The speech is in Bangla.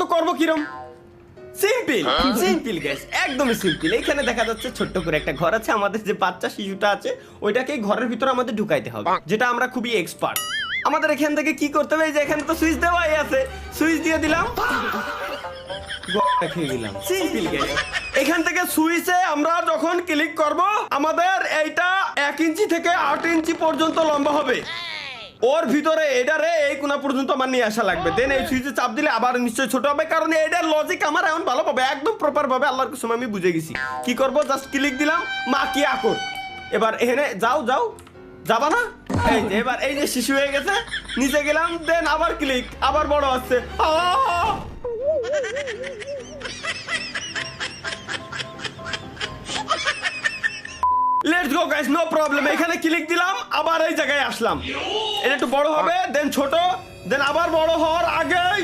তো করবো কিরম? সিম্পল সিম্পল গাইস, একদমই সিম্পল। এখানে দেখা যাচ্ছে ছোট্ট করে একটা ঘর আছে, আমাদের যে বাচ্চা শিশুটা আছে ওইটাকে ঘরের ভিতরে আমাদের ঢুকাইতে হবে, যেটা আমরা খুবই এক্সপার্ট। আমাদের এখান থেকে কি করতে হবে, যে এখানে তো সুইচ দেওয়াই আছে, সুইচ দিয়ে দিলাম, খেয়ে দিলাম। Simple guys. এখান থেকে সুইচে আমরা যখন ক্লিক করব আমাদের এইটা 1 ইঞ্চি থেকে 8 ইঞ্চি পর্যন্ত লম্বা হবে। ওর ভিতরে এটারে এই কোনা পর্যন্ত আমার নিয়ে আসা লাগবে, দেন এই সুইচে চাপ দিলে আবার নিশ্চয় ছোট হবে, কারণ এটার লজিক আমার এখন ভালো পাবে, একদম প্রপার ভাবে আল্লাহর কসম আমি বুঝে গেছি। কি করব, জাস্ট ক্লিক দিলাম, মা কি আকর। এবার এখানে যাও যাও, যাবা না? এই যে এবার এই যে শিশু হয়ে গেছে, নিচে গেলাম, দেন আবার ক্লিক, আবার বড় হচ্ছে। Let's go guys, no problem. এখানে ক্লিক দিলাম, আবার এই জায়গায় আসলাম, এটা একটু বড় হবে, দেন ছোট, দেন আবার বড় হওয়ার আগেই